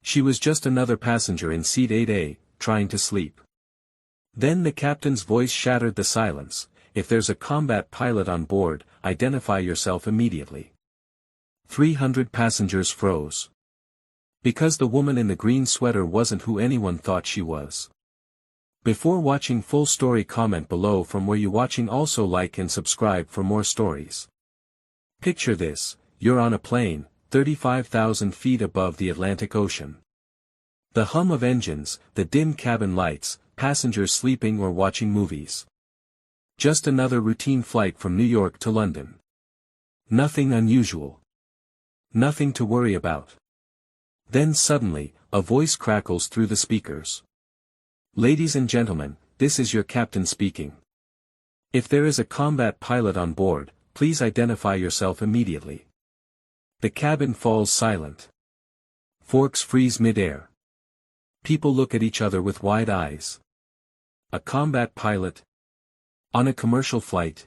She was just another passenger in seat 8A, trying to sleep. Then the captain's voice shattered the silence. If there's a combat pilot on board, identify yourself immediately. 300 passengers froze. Because the woman in the green sweater wasn't who anyone thought she was. Before watching full story, comment below from where you watching, also like and subscribe for more stories. Picture this, you're on a plane, 35,000 feet above the Atlantic Ocean. The hum of engines, the dim cabin lights, passengers sleeping or watching movies. Just another routine flight from New York to London. Nothing unusual. Nothing to worry about. Then suddenly, a voice crackles through the speakers. Ladies and gentlemen, this is your captain speaking. If there is a combat pilot on board, please identify yourself immediately. The cabin falls silent. Forks freeze mid-air. People look at each other with wide eyes. A combat pilot? On a commercial flight?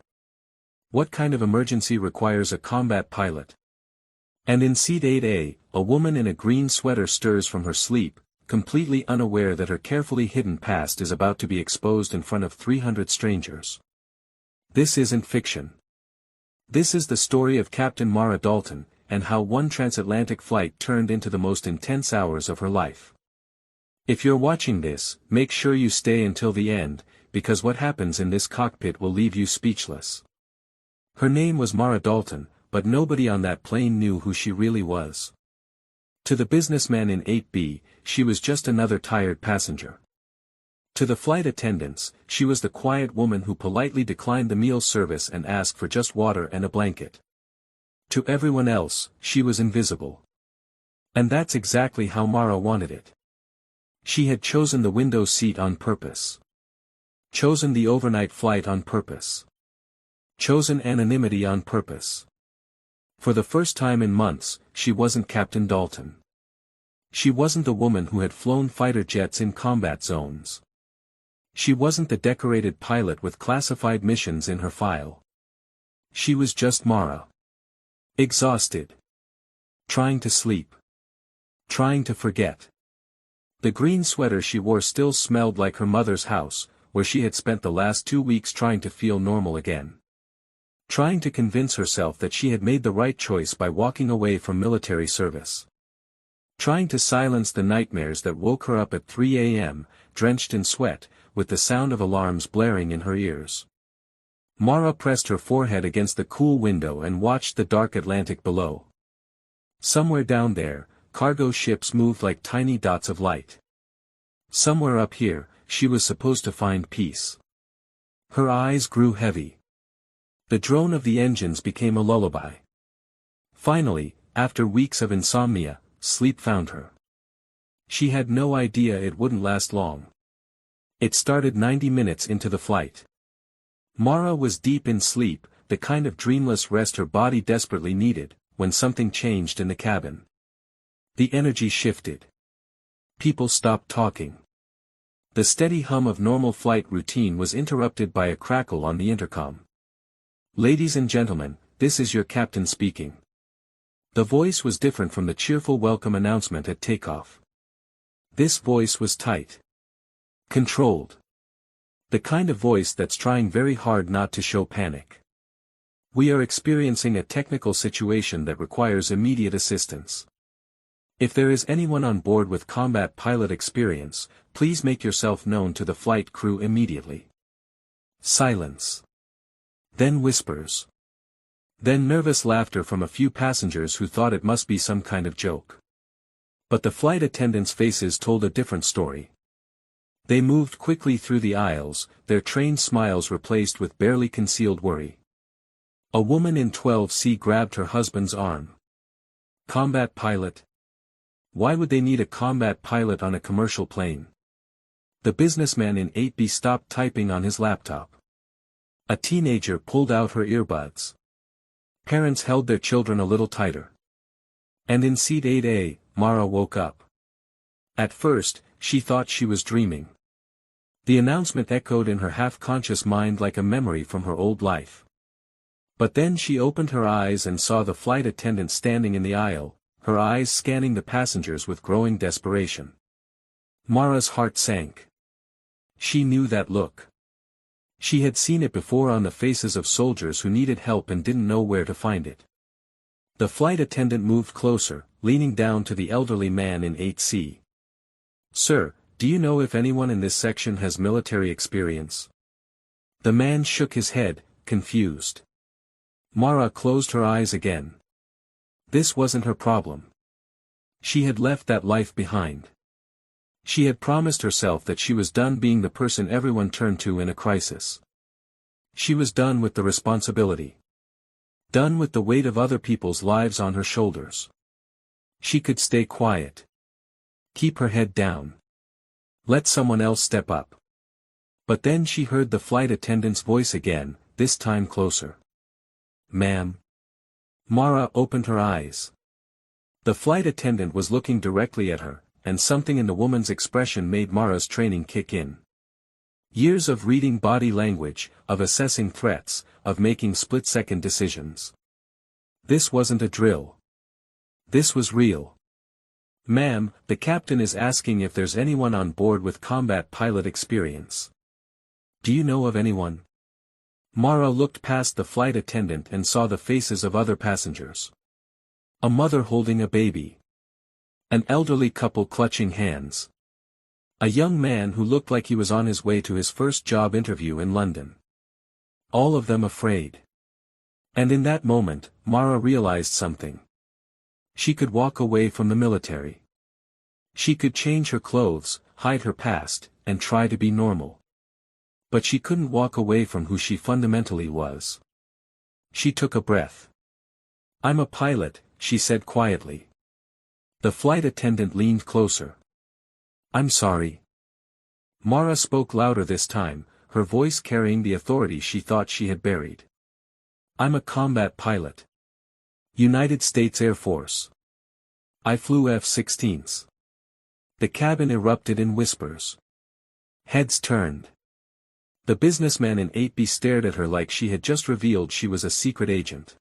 What kind of emergency requires a combat pilot? And in seat 8A, a woman in a green sweater stirs from her sleep, completely unaware that her carefully hidden past is about to be exposed in front of 300 strangers. This isn't fiction. This is the story of Captain Mara Dalton, and how one transatlantic flight turned into the most intense hours of her life. If you're watching this, make sure you stay until the end, because what happens in this cockpit will leave you speechless. Her name was Mara Dalton, but nobody on that plane knew who she really was. To the businessman in 8B, she was just another tired passenger. To the flight attendants, she was the quiet woman who politely declined the meal service and asked for just water and a blanket. To everyone else, she was invisible. And that's exactly how Mara wanted it. She had chosen the window seat on purpose. Chosen the overnight flight on purpose. Chosen anonymity on purpose. For the first time in months, she wasn't Captain Dalton. She wasn't the woman who had flown fighter jets in combat zones. She wasn't the decorated pilot with classified missions in her file. She was just Mara. Exhausted. Trying to sleep. Trying to forget. The green sweater she wore still smelled like her mother's house, where she had spent the last 2 weeks trying to feel normal again. Trying to convince herself that she had made the right choice by walking away from military service. Trying to silence the nightmares that woke her up at 3 a.m., drenched in sweat, with the sound of alarms blaring in her ears. Mara pressed her forehead against the cool window and watched the dark Atlantic below. Somewhere down there, cargo ships moved like tiny dots of light. Somewhere up here, she was supposed to find peace. Her eyes grew heavy. The drone of the engines became a lullaby. Finally, after weeks of insomnia, sleep found her. She had no idea it wouldn't last long. It started 90 minutes into the flight. Mara was deep in sleep, the kind of dreamless rest her body desperately needed, when something changed in the cabin. The energy shifted. People stopped talking. The steady hum of normal flight routine was interrupted by a crackle on the intercom. Ladies and gentlemen, this is your captain speaking. The voice was different from the cheerful welcome announcement at takeoff. This voice was tight. Controlled. The kind of voice that's trying very hard not to show panic. We are experiencing a technical situation that requires immediate assistance. If there is anyone on board with combat pilot experience, please make yourself known to the flight crew immediately. Silence. Then whispers. Then nervous laughter from a few passengers who thought it must be some kind of joke. But the flight attendants' faces told a different story. They moved quickly through the aisles, their trained smiles replaced with barely concealed worry. A woman in 12C grabbed her husband's arm. Combat pilot? Why would they need a combat pilot on a commercial plane? The businessman in 8B stopped typing on his laptop. A teenager pulled out her earbuds. Parents held their children a little tighter. And in seat 8A, Mara woke up. At first, she thought she was dreaming. The announcement echoed in her half-conscious mind like a memory from her old life. But then she opened her eyes and saw the flight attendant standing in the aisle, her eyes scanning the passengers with growing desperation. Mara's heart sank. She knew that look. She had seen it before on the faces of soldiers who needed help and didn't know where to find it. The flight attendant moved closer, leaning down to the elderly man in 8C. "Sir, do you know if anyone in this section has military experience?" The man shook his head, confused. Mara closed her eyes again. This wasn't her problem. She had left that life behind. She had promised herself that she was done being the person everyone turned to in a crisis. She was done with the responsibility. Done with the weight of other people's lives on her shoulders. She could stay quiet. Keep her head down. Let someone else step up. But then she heard the flight attendant's voice again, this time closer. "Ma'am." Mara opened her eyes. The flight attendant was looking directly at her, and something in the woman's expression made Mara's training kick in. Years of reading body language, of assessing threats, of making split-second decisions. This wasn't a drill. This was real. "Ma'am, the captain is asking if there's anyone on board with combat pilot experience. Do you know of anyone?" Mara looked past the flight attendant and saw the faces of other passengers. A mother holding a baby. An elderly couple clutching hands. A young man who looked like he was on his way to his first job interview in London. All of them afraid. And in that moment, Mara realized something. She could walk away from the military. She could change her clothes, hide her past, and try to be normal. But she couldn't walk away from who she fundamentally was. She took a breath. "I'm a pilot," she said quietly. The flight attendant leaned closer. "I'm sorry." Mara spoke louder this time, her voice carrying the authority she thought she had buried. "I'm a combat pilot. United States Air Force. I flew F-16s." The cabin erupted in whispers. Heads turned. The businessman in 8B stared at her like she had just revealed she was a secret agent.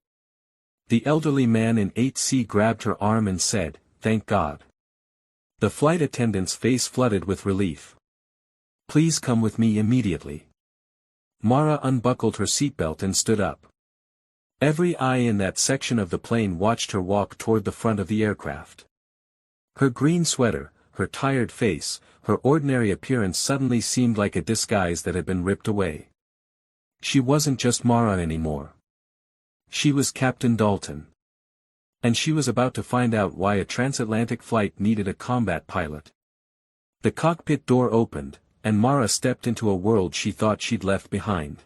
The elderly man in 8C grabbed her arm and said, "Thank God." The flight attendant's face flooded with relief. "Please come with me immediately." Mara unbuckled her seatbelt and stood up. Every eye in that section of the plane watched her walk toward the front of the aircraft. Her green sweater, her tired face, her ordinary appearance suddenly seemed like a disguise that had been ripped away. She wasn't just Mara anymore. She was Captain Dalton. And she was about to find out why a transatlantic flight needed a combat pilot. The cockpit door opened, and Mara stepped into a world she thought she'd left behind.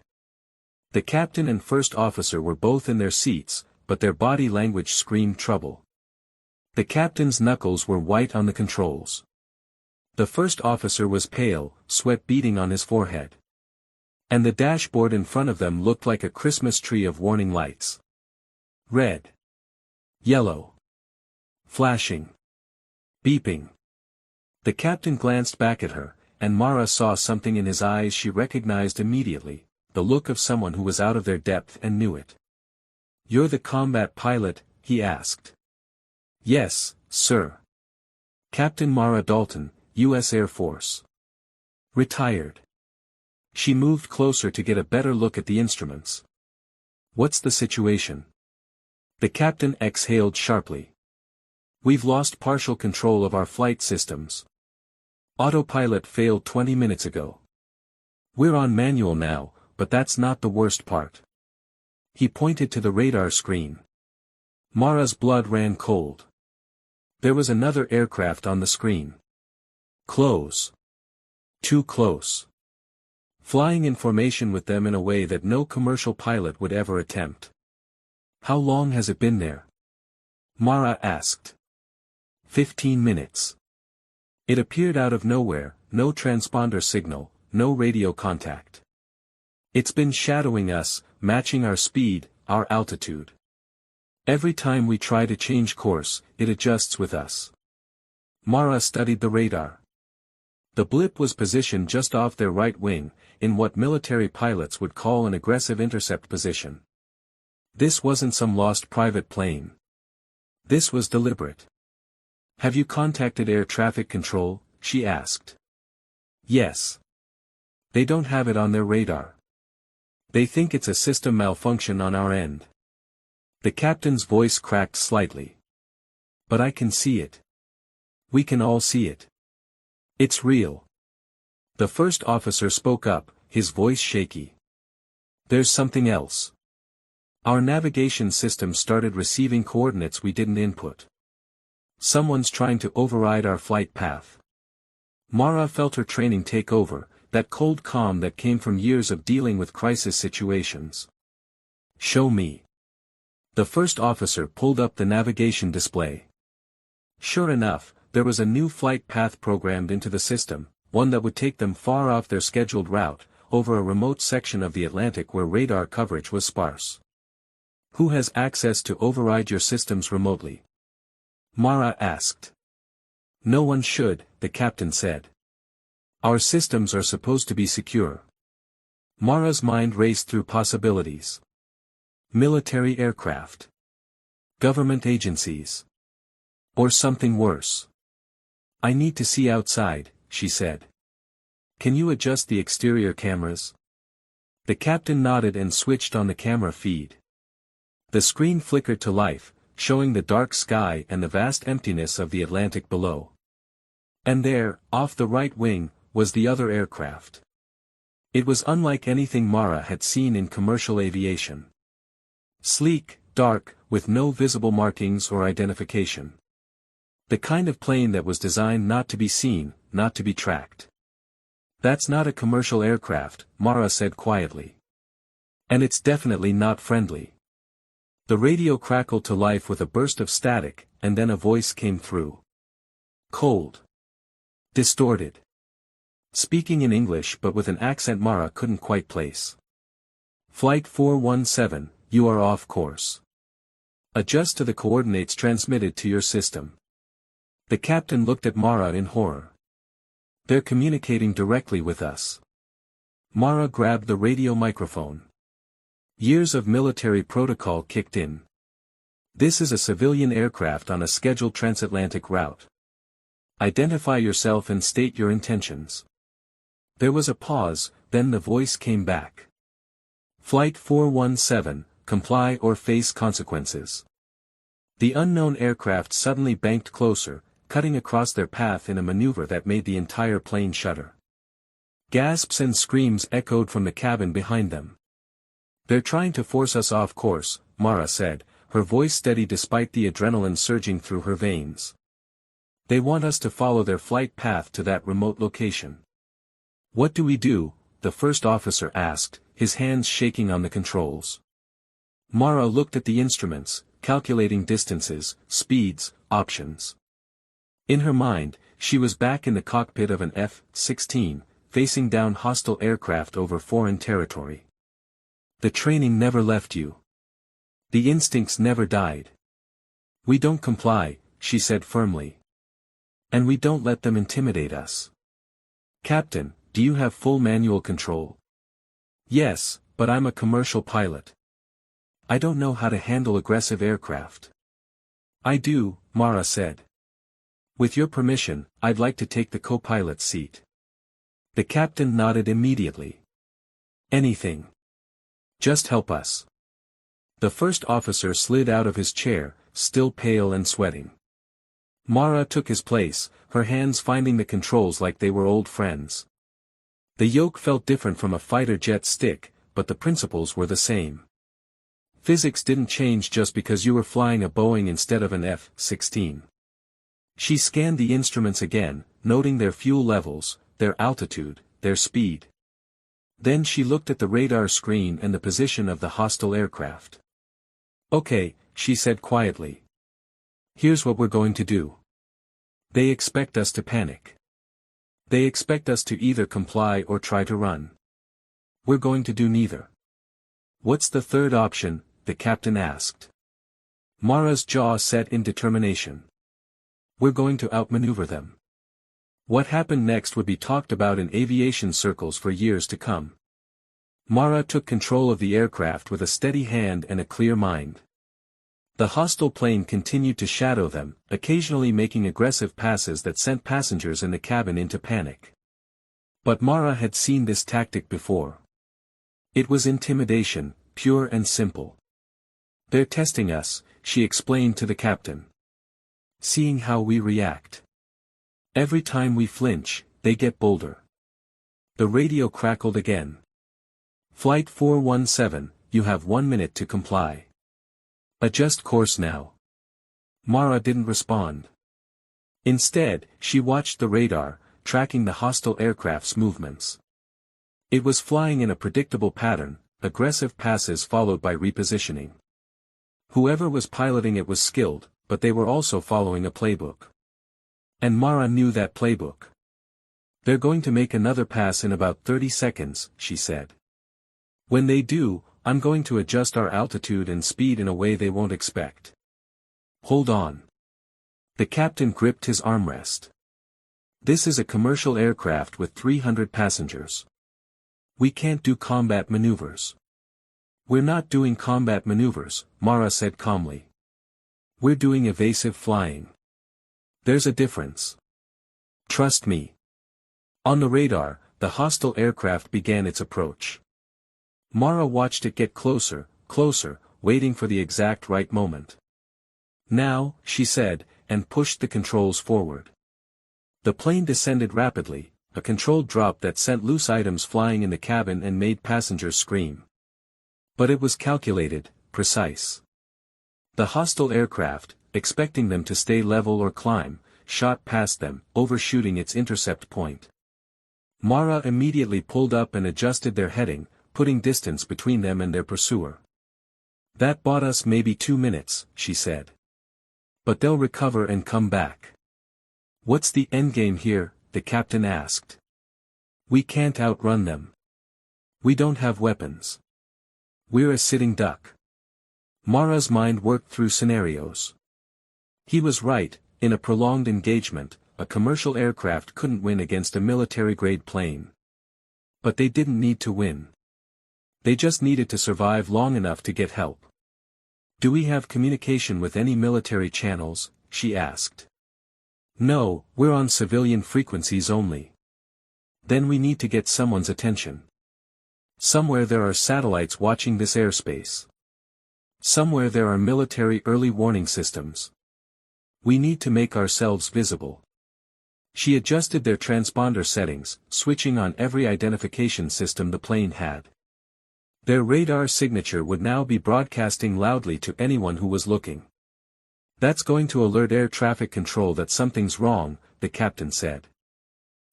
The captain and first officer were both in their seats, but their body language screamed trouble. The captain's knuckles were white on the controls. The first officer was pale, sweat beading on his forehead. And the dashboard in front of them looked like a Christmas tree of warning lights. Red. Yellow. Flashing. Beeping. The captain glanced back at her, and Mara saw something in his eyes she recognized immediately, the look of someone who was out of their depth and knew it. "You're the combat pilot?" he asked. "Yes, sir. Captain Mara Dalton, U.S. Air Force. Retired." She moved closer to get a better look at the instruments. "What's the situation?" The captain exhaled sharply. "We've lost partial control of our flight systems. Autopilot failed 20 minutes ago. We're on manual now, but that's not the worst part." He pointed to the radar screen. Mara's blood ran cold. There was another aircraft on the screen. Close. Too close. Flying in formation with them in a way that no commercial pilot would ever attempt. "How long has it been there?" Mara asked. 15 minutes. It appeared out of nowhere, no transponder signal, no radio contact. "It's been shadowing us, matching our speed, our altitude. Every time we try to change course, it adjusts with us." Mara studied the radar. The blip was positioned just off their right wing, in what military pilots would call an aggressive intercept position. This wasn't some lost private plane. This was deliberate. "Have you contacted air traffic control?" she asked. "Yes. They don't have it on their radar. They think it's a system malfunction on our end." The captain's voice cracked slightly. "But I can see it. We can all see it. It's real." The first officer spoke up, his voice shaky. "There's something else. Our navigation system started receiving coordinates we didn't input. Someone's trying to override our flight path." Mara felt her training take over, that cold calm that came from years of dealing with crisis situations. "Show me." The first officer pulled up the navigation display. Sure enough, there was a new flight path programmed into the system, one that would take them far off their scheduled route, over a remote section of the Atlantic where radar coverage was sparse. "Who has access to override your systems remotely?" Mara asked. "No one should," the captain said. "Our systems are supposed to be secure." Mara's mind raced through possibilities. Military aircraft. Government agencies. Or something worse. "I need to see outside," she said. "Can you adjust the exterior cameras?" The captain nodded and switched on the camera feed. The screen flickered to life, showing the dark sky and the vast emptiness of the Atlantic below. And there, off the right wing, was the other aircraft. It was unlike anything Mara had seen in commercial aviation. Sleek, dark, with no visible markings or identification. The kind of plane that was designed not to be seen, not to be tracked. "That's not a commercial aircraft," Mara said quietly. "And it's definitely not friendly." The radio crackled to life with a burst of static, and then a voice came through. Cold. Distorted. Speaking in English but with an accent Mara couldn't quite place. "Flight 417, you are off course. Adjust to the coordinates transmitted to your system." The captain looked at Mara in horror. "They're communicating directly with us." Mara grabbed the radio microphone. Years of military protocol kicked in. "This is a civilian aircraft on a scheduled transatlantic route. Identify yourself and state your intentions." There was a pause, then the voice came back. "Flight 417, comply or face consequences." The unknown aircraft suddenly banked closer, cutting across their path in a maneuver that made the entire plane shudder. Gasps and screams echoed from the cabin behind them. "They're trying to force us off course," Mara said, her voice steady despite the adrenaline surging through her veins. "They want us to follow their flight path to that remote location." "What do we do?" the first officer asked, his hands shaking on the controls. Mara looked at the instruments, calculating distances, speeds, options. In her mind, she was back in the cockpit of an F-16, facing down hostile aircraft over foreign territory. The training never left you. The instincts never died. "We don't comply," she said firmly. "And we don't let them intimidate us." "Captain, do you have full manual control?" "Yes, but I'm a commercial pilot. I don't know how to handle aggressive aircraft." "I do," Mara said. "With your permission, I'd like to take the co-pilot's seat." The captain nodded immediately. "Anything. Just help us." The first officer slid out of his chair, still pale and sweating. Mara took his place, her hands finding the controls like they were old friends. The yoke felt different from a fighter jet stick, but the principles were the same. Physics didn't change just because you were flying a Boeing instead of an F-16. She scanned the instruments again, noting their fuel levels, their altitude, their speed. Then she looked at the radar screen and the position of the hostile aircraft. "Okay," she said quietly. "Here's what we're going to do. They expect us to panic. They expect us to either comply or try to run. We're going to do neither." "What's the third option?" the captain asked. Mara's jaw set in determination. "We're going to outmaneuver them." What happened next would be talked about in aviation circles for years to come. Mara took control of the aircraft with a steady hand and a clear mind. The hostile plane continued to shadow them, occasionally making aggressive passes that sent passengers in the cabin into panic. But Mara had seen this tactic before. It was intimidation, pure and simple. "They're testing us," she explained to the captain. "Seeing how we react. Every time we flinch, they get bolder." The radio crackled again. "Flight 417, you have 1 minute to comply. Adjust course now." Mara didn't respond. Instead, she watched the radar, tracking the hostile aircraft's movements. It was flying in a predictable pattern, aggressive passes followed by repositioning. Whoever was piloting it was skilled, but they were also following a playbook. And Mara knew that playbook. "They're going to make another pass in about 30 seconds, she said. "When they do, I'm going to adjust our altitude and speed in a way they won't expect. Hold on." The captain gripped his armrest. "This is a commercial aircraft with 300 passengers. We can't do combat maneuvers." "We're not doing combat maneuvers," Mara said calmly. "We're doing evasive flying. There's a difference. Trust me." On the radar, the hostile aircraft began its approach. Mara watched it get closer, closer, waiting for the exact right moment. "Now," she said, and pushed the controls forward. The plane descended rapidly, a controlled drop that sent loose items flying in the cabin and made passengers scream. But it was calculated, precise. The hostile aircraft, expecting them to stay level or climb, shot past them, overshooting its intercept point. Mara immediately pulled up and adjusted their heading, putting distance between them and their pursuer. "That bought us maybe 2 minutes," she said. "But they'll recover and come back." "What's the endgame here?" the captain asked. "We can't outrun them. We don't have weapons. We're a sitting duck." Mara's mind worked through scenarios. He was right, in a prolonged engagement, a commercial aircraft couldn't win against a military-grade plane. But they didn't need to win. They just needed to survive long enough to get help. "Do we have communication with any military channels?" she asked. "No, we're on civilian frequencies only." "Then we need to get someone's attention. Somewhere there are satellites watching this airspace. Somewhere there are military early warning systems. We need to make ourselves visible." She adjusted their transponder settings, switching on every identification system the plane had. Their radar signature would now be broadcasting loudly to anyone who was looking. "That's going to alert air traffic control that something's wrong," the captain said.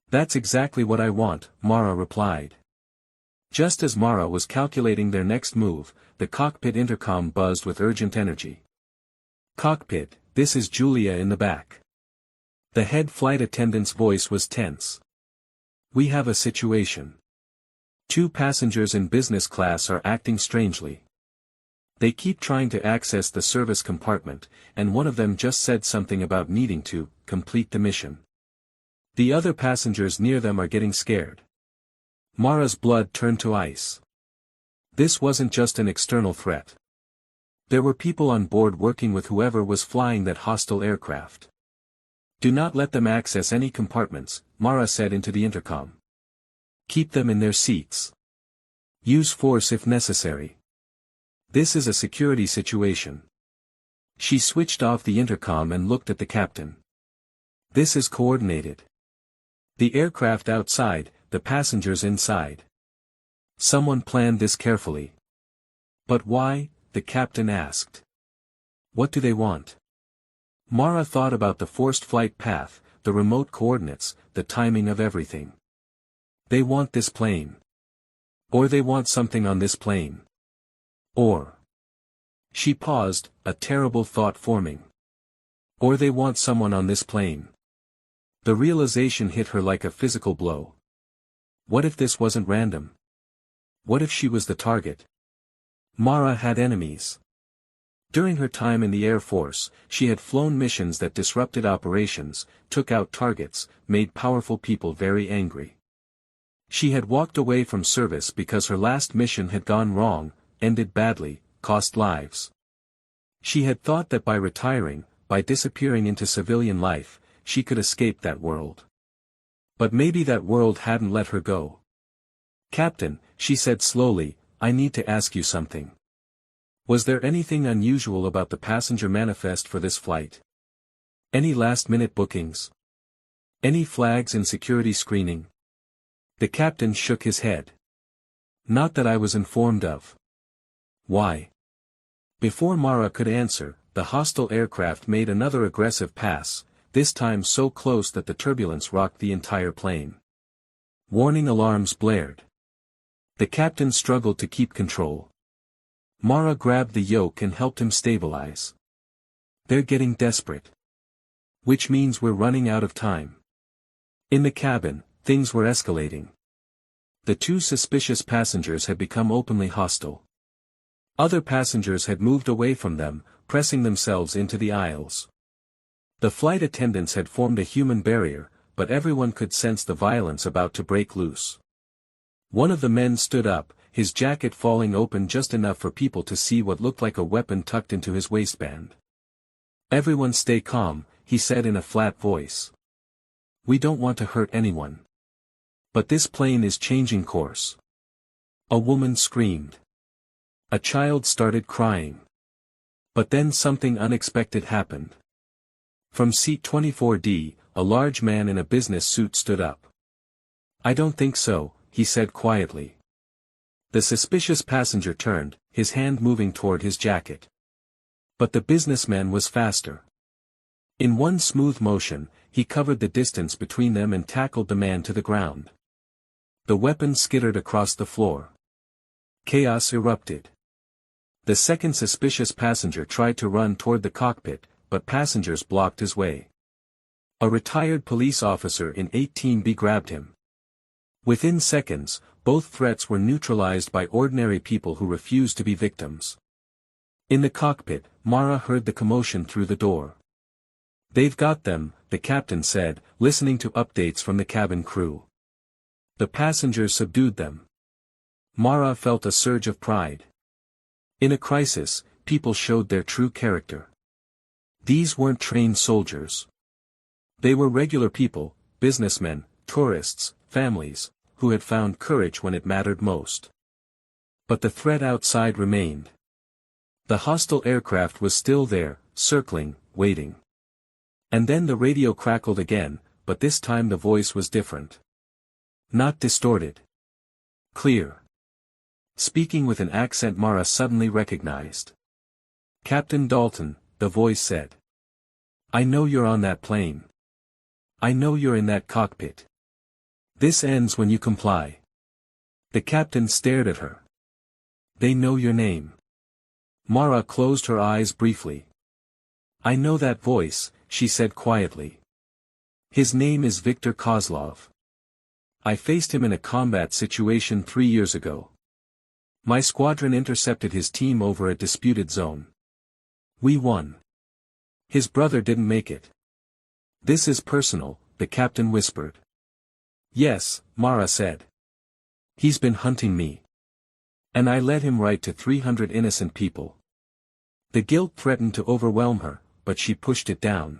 "That's exactly what I want," Mara replied. Just as Mara was calculating their next move, the cockpit intercom buzzed with urgent energy. "Cockpit, this is Julia in the back." The head flight attendant's voice was tense. "We have a situation. 2 passengers in business class are acting strangely. They keep trying to access the service compartment, and one of them just said something about needing to complete the mission. The other passengers near them are getting scared." Mara's blood turned to ice. This wasn't just an external threat. There were people on board working with whoever was flying that hostile aircraft. "Do not let them access any compartments," Mara said into the intercom. "Keep them in their seats. Use force if necessary. This is a security situation." She switched off the intercom and looked at the captain. "This is coordinated. The aircraft outside, the passengers inside. Someone planned this carefully." "But why?" the captain asked. "What do they want?" Mara thought about the forced flight path, the remote coordinates, the timing of everything. "They want this plane. Or they want something on this plane. Or." She paused, a terrible thought forming. "Or they want someone on this plane." The realization hit her like a physical blow. What if this wasn't random? What if she was the target? Mara had enemies. During her time in the Air Force, she had flown missions that disrupted operations, took out targets, made powerful people very angry. She had walked away from service because her last mission had gone wrong, ended badly, cost lives. She had thought that by retiring, by disappearing into civilian life, she could escape that world. But maybe that world hadn't let her go. "Captain," she said slowly, "I need to ask you something. Was there anything unusual about the passenger manifest for this flight? Any last-minute bookings? Any flags in security screening?" The captain shook his head. "Not that I was informed of." "Why?" Before Mara could answer, the hostile aircraft made another aggressive pass, this time so close that the turbulence rocked the entire plane. Warning alarms blared. The captain struggled to keep control. Mara grabbed the yoke and helped him stabilize. "They're getting desperate. Which means we're running out of time." In the cabin, things were escalating. The two suspicious passengers had become openly hostile. Other passengers had moved away from them, pressing themselves into the aisles. The flight attendants had formed a human barrier, but everyone could sense the violence about to break loose. One of the men stood up, his jacket falling open just enough for people to see what looked like a weapon tucked into his waistband. "Everyone stay calm," he said in a flat voice. "We don't want to hurt anyone. But this plane is changing course." A woman screamed. A child started crying. But then something unexpected happened. From seat 24D, a large man in a business suit stood up. "I don't think so," he said quietly. The suspicious passenger turned, his hand moving toward his jacket. But the businessman was faster. In one smooth motion, he covered the distance between them and tackled the man to the ground. The weapon skittered across the floor. Chaos erupted. The second suspicious passenger tried to run toward the cockpit, but passengers blocked his way. A retired police officer in 18B grabbed him. Within seconds, both threats were neutralized by ordinary people who refused to be victims. In the cockpit, Mara heard the commotion through the door. "They've got them," the captain said, listening to updates from the cabin crew. "The passengers subdued them." Mara felt a surge of pride. In a crisis, people showed their true character. These weren't trained soldiers. They were regular people, businessmen, tourists, families, who had found courage when it mattered most. But the threat outside remained. The hostile aircraft was still there, circling, waiting. And then the radio crackled again, but this time the voice was different. Not distorted. Clear. Speaking with an accent Mara suddenly recognized. "Captain Dalton," the voice said. "I know you're on that plane. I know you're in that cockpit. This ends when you comply." The captain stared at her. "They know your name." Mara closed her eyes briefly. "I know that voice," she said quietly. "His name is Viktor Kozlov. I faced him in a combat situation 3 years ago. My squadron intercepted his team over a disputed zone. We won. His brother didn't make it." "This is personal," the captain whispered. "Yes," Mara said. "He's been hunting me. And I led him right to 300 innocent people." The guilt threatened to overwhelm her, but she pushed it down.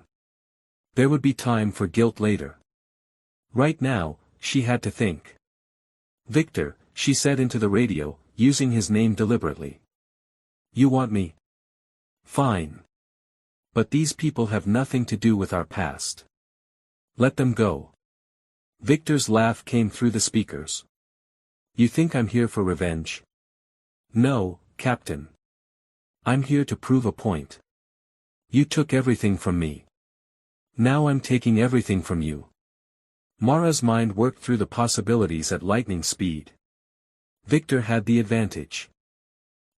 There would be time for guilt later. Right now, she had to think. "Victor," she said into the radio, using his name deliberately. "You want me? Fine. But these people have nothing to do with our past. Let them go." Victor's laugh came through the speakers. "You think I'm here for revenge?" "No, Captain. I'm here to prove a point. You took everything from me. Now I'm taking everything from you." Mara's mind worked through the possibilities at lightning speed. Victor had the advantage.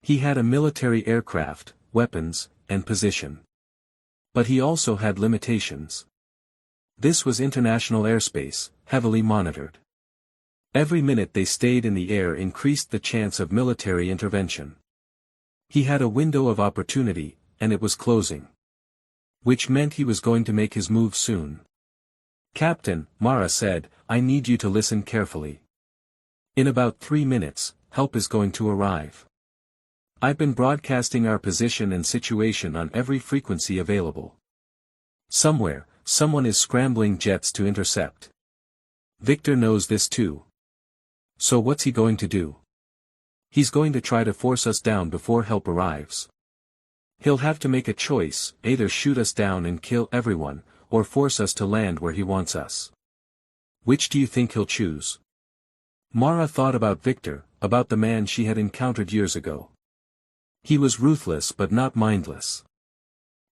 He had a military aircraft, weapons, and position. But he also had limitations. This was international airspace, heavily monitored. Every minute they stayed in the air increased the chance of military intervention. He had a window of opportunity, and it was closing. Which meant he was going to make his move soon. "Captain," Mara said, "I need you to listen carefully. In about 3 minutes, help is going to arrive. I've been broadcasting our position and situation on every frequency available. Somewhere, someone is scrambling jets to intercept. Victor knows this too. So what's he going to do? He's going to try to force us down before help arrives. He'll have to make a choice, either shoot us down and kill everyone, or force us to land where he wants us. Which do you think he'll choose? Mara thought about Victor, about the man she had encountered years ago. He was ruthless but not mindless.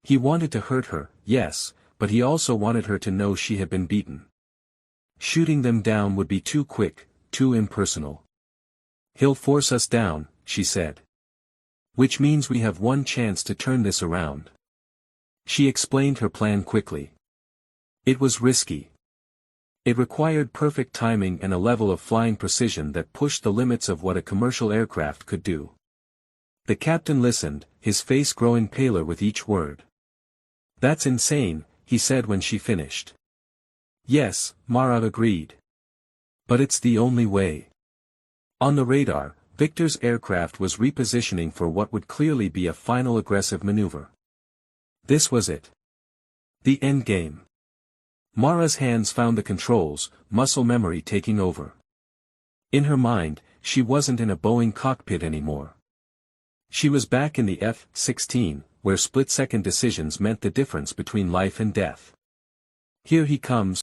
He wanted to hurt her, yes, but he also wanted her to know she had been beaten. Shooting them down would be too quick, too impersonal. He'll force us down, she said. Which means we have one chance to turn this around. She explained her plan quickly. It was risky. It required perfect timing and a level of flying precision that pushed the limits of what a commercial aircraft could do. The captain listened, his face growing paler with each word. That's insane, he said when she finished. Yes, Mara agreed. But it's the only way. On the radar, Victor's aircraft was repositioning for what would clearly be a final aggressive maneuver. This was it. The end game. Mara's hands found the controls, muscle memory taking over. In her mind, she wasn't in a Boeing cockpit anymore. She was back in the F-16, where split-second decisions meant the difference between life and death. Here he comes,